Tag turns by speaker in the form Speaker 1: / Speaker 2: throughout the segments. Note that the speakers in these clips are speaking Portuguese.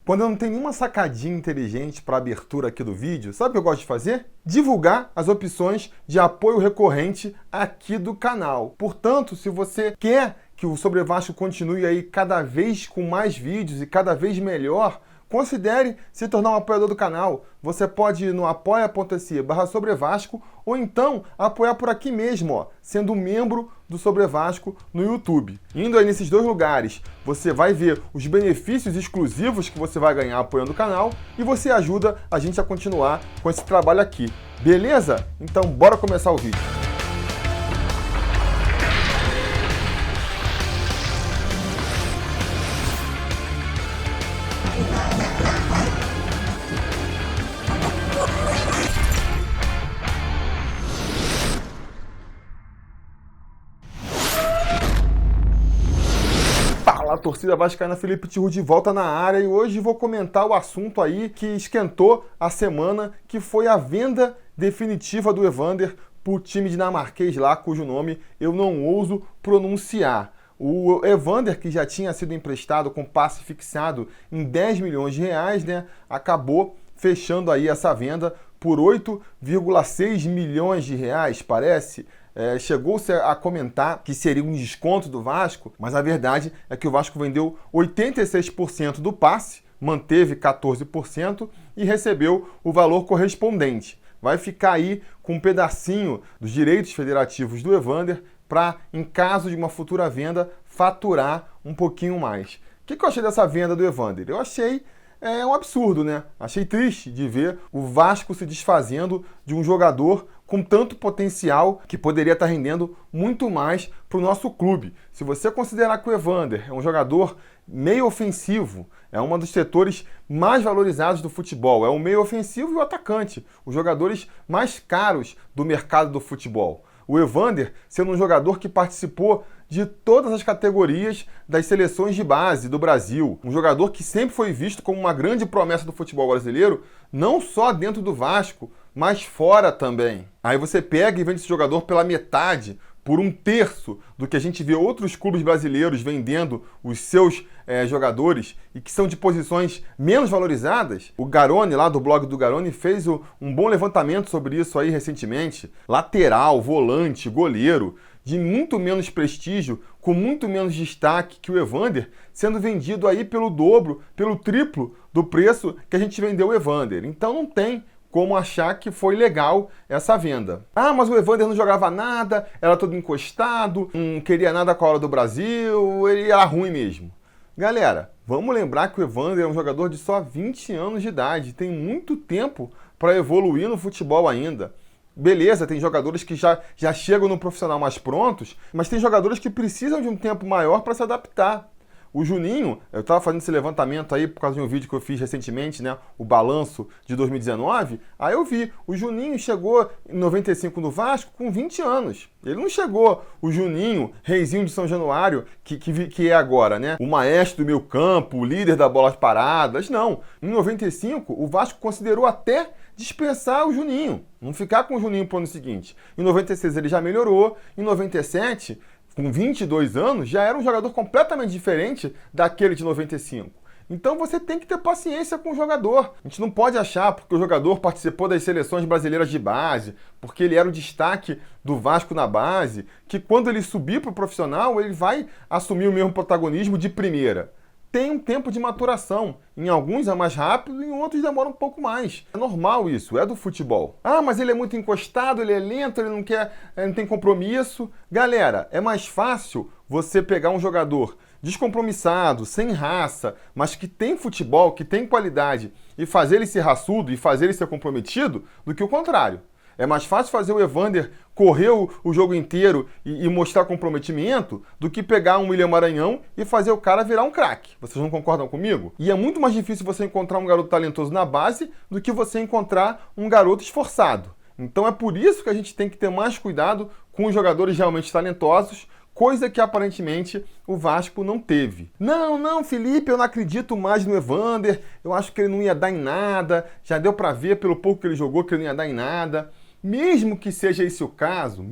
Speaker 1: Quando eu não tenho nenhuma sacadinha inteligente para abertura aqui do vídeo, sabe o que eu gosto de fazer? Divulgar as opções de apoio recorrente aqui do canal. Portanto, se você quer que o Sobre Vasco continue aí cada vez com mais vídeos e cada vez melhor, considere se tornar um apoiador do canal. Você pode ir no apoia.se/sobrevasco ou então apoiar por aqui mesmo, ó, sendo membro do Sobre Vasco no YouTube. Indo aí nesses dois lugares, você vai ver os benefícios exclusivos que você vai ganhar apoiando o canal e você ajuda a gente a continuar com esse trabalho aqui. Beleza? Então bora começar o vídeo. Fala, torcida vascaína, Felipe Tiru de volta na área e hoje vou comentar o assunto aí que esquentou a semana, que foi a venda definitiva do Evander para o time dinamarquês lá, cujo nome eu não ouso pronunciar. O Evander, que já tinha sido emprestado com passe fixado em 10 milhões de reais, né, acabou fechando aí essa venda por 8,6 milhões de reais, parece. Chegou-se a comentar que seria um desconto do Vasco, mas a verdade é que o Vasco vendeu 86% do passe, manteve 14% e recebeu o valor correspondente. Vai ficar aí com um pedacinho dos direitos federativos do Evander para, em caso de uma futura venda, faturar um pouquinho mais. O que eu achei dessa venda do Evander? Eu achei um absurdo, né? Achei triste de ver o Vasco se desfazendo de um jogador com tanto potencial que poderia estar rendendo muito mais para o nosso clube. Se você considerar que o Evander é um jogador meio ofensivo, é um dos setores mais valorizados do futebol, é o meio ofensivo e o atacante, os jogadores mais caros do mercado do futebol. O Evander sendo um jogador que participou de todas as categorias das seleções de base do Brasil. Um jogador que sempre foi visto como uma grande promessa do futebol brasileiro, não só dentro do Vasco, mas fora também. Aí você pega e vende esse jogador pela metade, por um terço do que a gente vê outros clubes brasileiros vendendo os seus jogadores e que são de posições menos valorizadas. O Garone, lá do blog do Garone, fez um bom levantamento sobre isso aí recentemente. Lateral, volante, goleiro, de muito menos prestígio, com muito menos destaque que o Evander, sendo vendido aí pelo dobro, pelo triplo do preço que a gente vendeu o Evander. Então não tem como achar que foi legal essa venda. Ah, mas o Evander não jogava nada, era todo encostado, não queria nada com a hora do Brasil, ele era ruim mesmo. Galera, vamos lembrar que o Evander é um jogador de só 20 anos de idade, tem muito tempo para evoluir no futebol ainda. Beleza, tem jogadores que já chegam no profissional mais prontos, mas tem jogadores que precisam de um tempo maior para se adaptar. O Juninho, eu estava fazendo esse levantamento aí por causa de um vídeo que eu fiz recentemente, né? O balanço de 2019. Aí eu vi, o Juninho chegou em 95 no Vasco com 20 anos. Ele não chegou o Juninho, reizinho de São Januário, que é agora, né? O maestro do meio campo, o líder da bolas paradas. Não. Em 95, o Vasco considerou até dispensar o Juninho. Não ficar com o Juninho para o ano seguinte. Em 96 ele já melhorou. Em 97... com 22 anos, já era um jogador completamente diferente daquele de 95. Então você tem que ter paciência com o jogador. A gente não pode achar, porque o jogador participou das seleções brasileiras de base, porque ele era o destaque do Vasco na base, que quando ele subir para o profissional, ele vai assumir o mesmo protagonismo de primeira. Tem um tempo de maturação. Em alguns é mais rápido, em outros demora um pouco mais. É normal isso, é do futebol. Ah, mas ele é muito encostado, ele é lento, ele não tem compromisso. Galera, é mais fácil você pegar um jogador descompromissado, sem raça, mas que tem futebol, que tem qualidade, e fazer ele ser raçudo e fazer ele ser comprometido, do que o contrário. É mais fácil fazer o Evander correr o jogo inteiro e mostrar comprometimento do que pegar um William Maranhão e fazer o cara virar um craque. Vocês não concordam comigo? E é muito mais difícil você encontrar um garoto talentoso na base do que você encontrar um garoto esforçado. Então é por isso que a gente tem que ter mais cuidado com os jogadores realmente talentosos, coisa que aparentemente o Vasco não teve. Não, Felipe, eu não acredito mais no Evander, eu acho que ele não ia dar em nada, já deu pra ver pelo pouco que ele jogou que ele não ia dar em nada. Mesmo que seja esse o caso,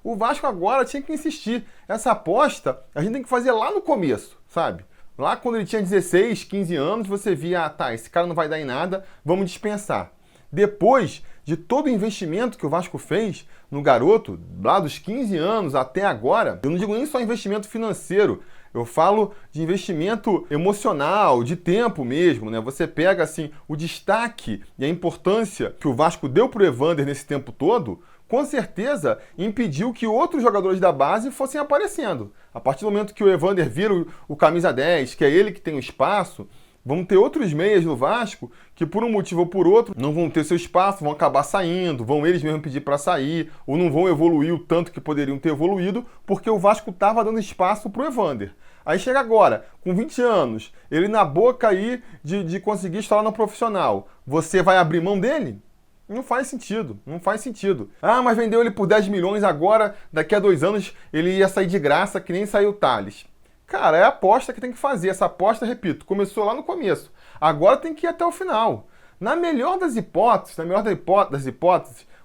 Speaker 1: o Vasco agora tinha que insistir. Essa aposta a gente tem que fazer lá no começo, sabe? Lá quando ele tinha 16, 15 anos, você via, ah, tá, esse cara não vai dar em nada, vamos dispensar. Depois de todo o investimento que o Vasco fez no garoto, lá dos 15 anos até agora, eu não digo nem só investimento financeiro, eu falo de investimento emocional, de tempo mesmo, né? Você pega, assim, o destaque e a importância que o Vasco deu pro Evander nesse tempo todo, com certeza impediu que outros jogadores da base fossem aparecendo. A partir do momento que o Evander vira o camisa 10, que é ele que tem o espaço, vão ter outros meias no Vasco que, por um motivo ou por outro, não vão ter seu espaço, vão acabar saindo, vão eles mesmos pedir para sair, ou não vão evoluir o tanto que poderiam ter evoluído, porque o Vasco estava dando espaço para o Evander. Aí chega agora, com 20 anos, ele na boca aí de conseguir estar lá no profissional. Você vai abrir mão dele? Não faz sentido, não faz sentido. Ah, mas vendeu ele por 10 milhões agora, daqui a 2 anos ele ia sair de graça, que nem saiu o Thales. Cara, é a aposta que tem que fazer. Essa aposta, repito, começou lá no começo. Agora tem que ir até o final. Na melhor das hipóteses,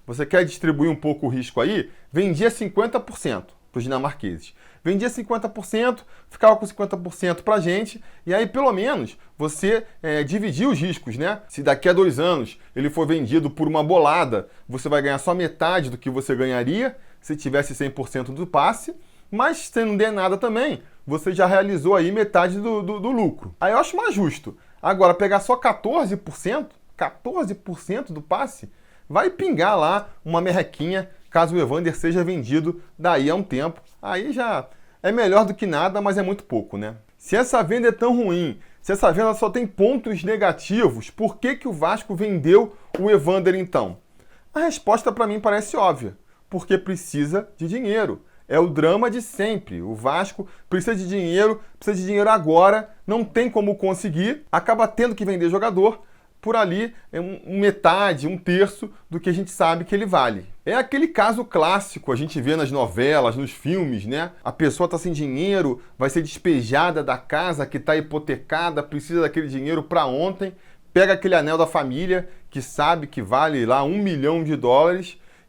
Speaker 1: você quer distribuir um pouco o risco aí, vendia 50% para os dinamarqueses. Vendia 50%, ficava com 50% para a gente, e aí pelo menos você dividir os riscos, né? Se daqui a 2 anos ele for vendido por uma bolada, você vai ganhar só metade do que você ganharia se tivesse 100% do passe, mas se não der nada também, você já realizou aí metade do lucro. Aí eu acho mais justo. Agora, pegar só 14% do passe, vai pingar lá uma merrequinha caso o Evander seja vendido daí a um tempo. Aí já é melhor do que nada, mas é muito pouco, né? Se essa venda é tão ruim, se essa venda só tem pontos negativos, por que o Vasco vendeu o Evander então? A resposta para mim parece óbvia. Porque precisa de dinheiro. É o drama de sempre. O Vasco precisa de dinheiro agora, não tem como conseguir, acaba tendo que vender jogador por ali, metade, 1/3 do que a gente sabe que ele vale. É aquele caso clássico, a gente vê nas novelas, nos filmes, né? A pessoa está sem dinheiro, vai ser despejada da casa que está hipotecada, precisa daquele dinheiro para ontem, pega aquele anel da família, que sabe que vale lá $1 milhão,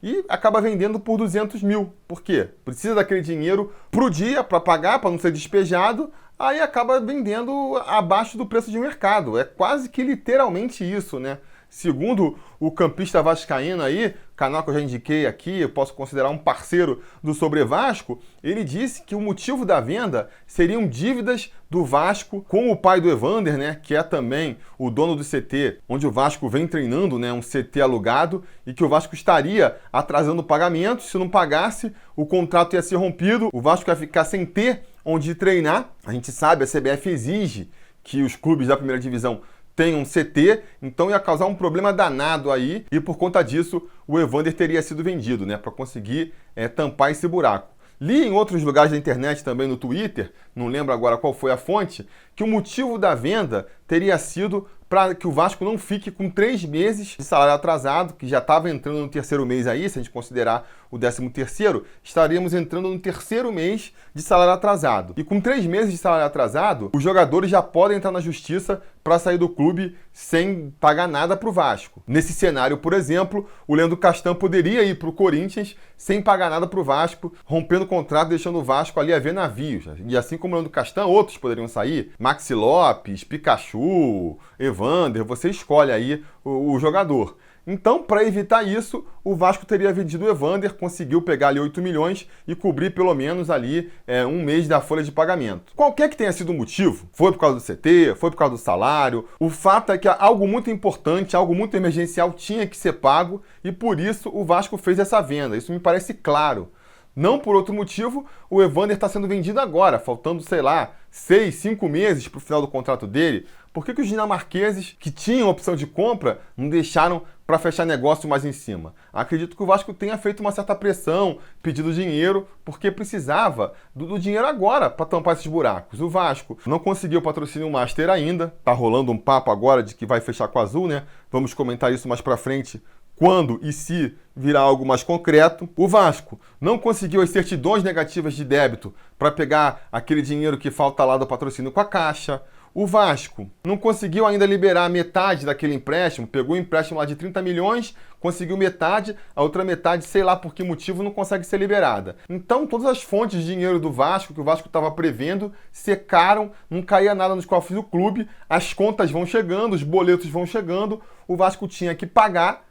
Speaker 1: e acaba vendendo por 200 mil. Por quê? Precisa daquele dinheiro pro dia, para pagar, para não ser despejado, aí acaba vendendo abaixo do preço de mercado. É quase que literalmente isso, né? Segundo o campista vascaíno aí, canal que eu já indiquei aqui, eu posso considerar um parceiro do Sobre Vasco, ele disse que o motivo da venda seriam dívidas do Vasco com o pai do Evander, né, que é também o dono do CT, onde o Vasco vem treinando, né, um CT alugado, e que o Vasco estaria atrasando pagamentos. Se não pagasse, o contrato ia ser rompido, o Vasco ia ficar sem ter onde treinar. A gente sabe, a CBF exige que os clubes da primeira divisão tem um CT, então ia causar um problema danado aí, e por conta disso o Evander teria sido vendido, né, para conseguir tampar esse buraco. Li em outros lugares da internet, também no Twitter, não lembro agora qual foi a fonte, que o motivo da venda teria sido para que o Vasco não fique com 3 meses de salário atrasado, que já estava entrando no 3º mês aí, se a gente considerar o 13º, estaríamos entrando no 3º mês de salário atrasado. E com 3 meses de salário atrasado, os jogadores já podem entrar na justiça para sair do clube sem pagar nada para o Vasco. Nesse cenário, por exemplo, o Leandro Castan poderia ir para o Corinthians sem pagar nada para o Vasco, rompendo o contrato, deixando o Vasco ali a ver navios. E assim como o Leandro Castan, outros poderiam sair. Maxi Lopes, Pikachu, Evander, você escolhe aí o jogador. Então, para evitar isso, o Vasco teria vendido o Evander, conseguiu pegar ali 8 milhões e cobrir pelo menos ali um mês da folha de pagamento. Qualquer que tenha sido o motivo, foi por causa do CT, foi por causa do salário, o fato é que algo muito importante, algo muito emergencial tinha que ser pago e por isso o Vasco fez essa venda. Isso me parece claro. Não por outro motivo, o Evander está sendo vendido agora, faltando, sei lá, 6, 5 meses para o final do contrato dele. Por que os dinamarqueses, que tinham opção de compra, não deixaram para fechar negócio mais em cima? Acredito que o Vasco tenha feito uma certa pressão, pedido dinheiro, porque precisava do dinheiro agora para tampar esses buracos. O Vasco não conseguiu o patrocínio Master ainda, tá rolando um papo agora de que vai fechar com a Azul, né? Vamos comentar isso mais para frente, quando e se virar algo mais concreto. O Vasco não conseguiu as certidões negativas de débito para pegar aquele dinheiro que falta lá do patrocínio com a Caixa. O Vasco não conseguiu ainda liberar metade daquele empréstimo, pegou um empréstimo lá de 30 milhões, conseguiu metade, a outra metade, sei lá por que motivo, não consegue ser liberada. Então, todas as fontes de dinheiro do Vasco, que o Vasco estava prevendo, secaram, não caía nada nos cofres do clube, as contas vão chegando, os boletos vão chegando, o Vasco tinha que pagar,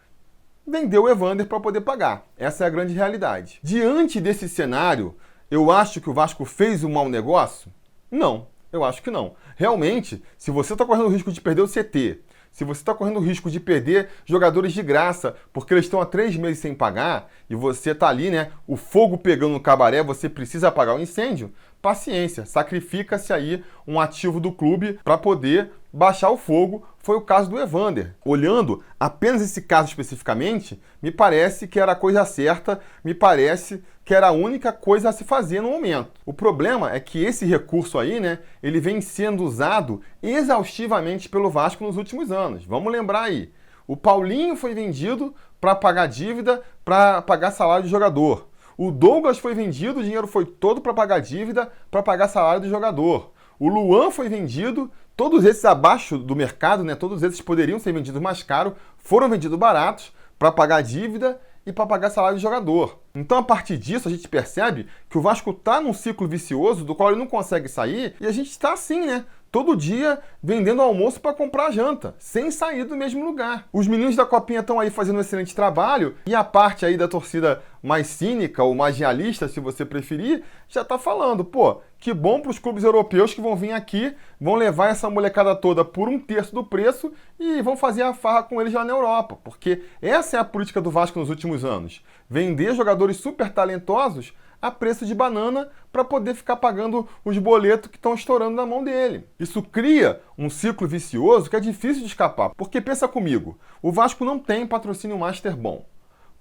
Speaker 1: vendeu o Evander para poder pagar. Essa é a grande realidade. Diante desse cenário, eu acho que o Vasco fez um mau negócio? Não. Eu acho que não. Realmente, se você está correndo o risco de perder o CT, se você está correndo o risco de perder jogadores de graça, porque eles estão há 3 meses sem pagar, e você está ali, né, o fogo pegando no cabaré, você precisa apagar o incêndio, paciência, sacrifica-se aí um ativo do clube para poder baixar o fogo. Foi o caso do Evander. Olhando apenas esse caso especificamente, me parece que era a coisa certa, me parece que era a única coisa a se fazer no momento. O problema é que esse recurso aí, né, ele vem sendo usado exaustivamente pelo Vasco nos últimos anos. Vamos lembrar aí. O Paulinho foi vendido para pagar dívida, para pagar salário de jogador. O Douglas foi vendido, o dinheiro foi todo para pagar dívida, para pagar salário do jogador. O Luan foi vendido, todos esses abaixo do mercado, né, todos esses poderiam ser vendidos mais caro, foram vendidos baratos para pagar dívida e para pagar salário de jogador. Então, a partir disso, a gente percebe que o Vasco está num ciclo vicioso do qual ele não consegue sair e a gente está assim, né? Todo dia vendendo almoço para comprar janta, sem sair do mesmo lugar. Os meninos da Copinha estão aí fazendo um excelente trabalho e a parte aí da torcida mais cínica ou mais realista, se você preferir, já está falando, pô, que bom para os clubes europeus que vão vir aqui, vão levar essa molecada toda por 1/3 do preço e vão fazer a farra com eles lá na Europa, porque essa é a política do Vasco nos últimos anos. Vender jogadores super talentosos a preço de banana para poder ficar pagando os boletos que estão estourando na mão dele. Isso cria um ciclo vicioso que é difícil de escapar. Porque pensa comigo, o Vasco não tem patrocínio master bom.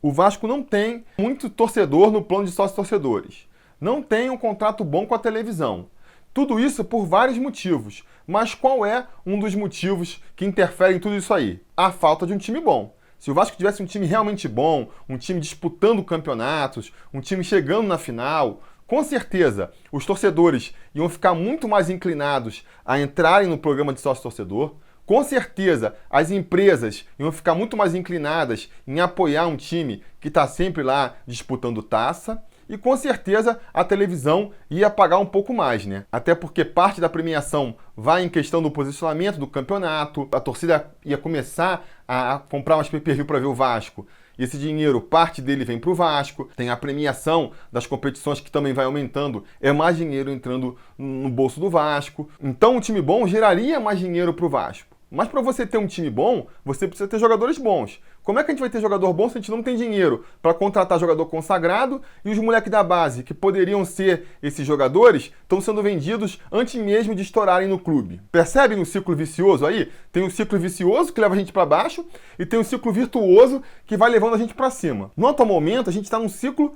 Speaker 1: O Vasco não tem muito torcedor no plano de sócios-torcedores. Não tem um contrato bom com a televisão. Tudo isso por vários motivos. Mas qual é um dos motivos que interfere em tudo isso aí? A falta de um time bom. Se o Vasco tivesse um time realmente bom, um time disputando campeonatos, um time chegando na final, com certeza os torcedores iam ficar muito mais inclinados a entrarem no programa de sócio-torcedor. Com certeza as empresas iam ficar muito mais inclinadas em apoiar um time que está sempre lá disputando taça. E com certeza a televisão ia pagar um pouco mais, né? Até porque parte da premiação vai em questão do posicionamento do campeonato, a torcida ia começar a comprar umas pay-per-view para ver o Vasco. E esse dinheiro, parte dele vem para o Vasco, tem a premiação das competições que também vai aumentando, é mais dinheiro entrando no bolso do Vasco. Então um time bom geraria mais dinheiro para o Vasco. Mas para você ter um time bom, você precisa ter jogadores bons. Como é que a gente vai ter jogador bom se a gente não tem dinheiro para contratar jogador consagrado e os moleques da base, que poderiam ser esses jogadores, estão sendo vendidos antes mesmo de estourarem no clube? Percebem o ciclo vicioso aí? Tem um ciclo vicioso que leva a gente para baixo e tem um ciclo virtuoso que vai levando a gente para cima. No atual momento, a gente está num ciclo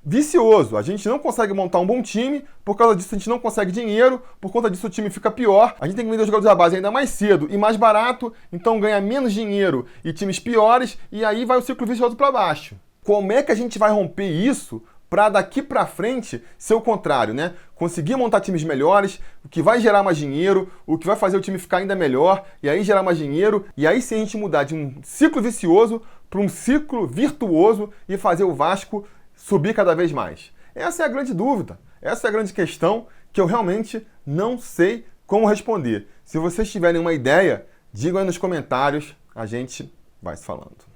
Speaker 1: vicioso. A gente não consegue montar um bom time, por causa disso a gente não consegue dinheiro, por conta disso o time fica pior, a gente tem que vender os jogadores da base ainda mais cedo e mais barato, então ganha menos dinheiro e times piores, e aí vai o ciclo vicioso para baixo. Como é que a gente vai romper isso para daqui para frente ser o contrário, né? Conseguir montar times melhores, o que vai gerar mais dinheiro, o que vai fazer o time ficar ainda melhor, e aí gerar mais dinheiro, e aí sim a gente mudar de um ciclo vicioso para um ciclo virtuoso e fazer o Vasco subir cada vez mais. Essa é a grande dúvida, essa é a grande questão que eu realmente não sei como responder. Se vocês tiverem uma ideia, digam aí nos comentários, a gente vai se falando.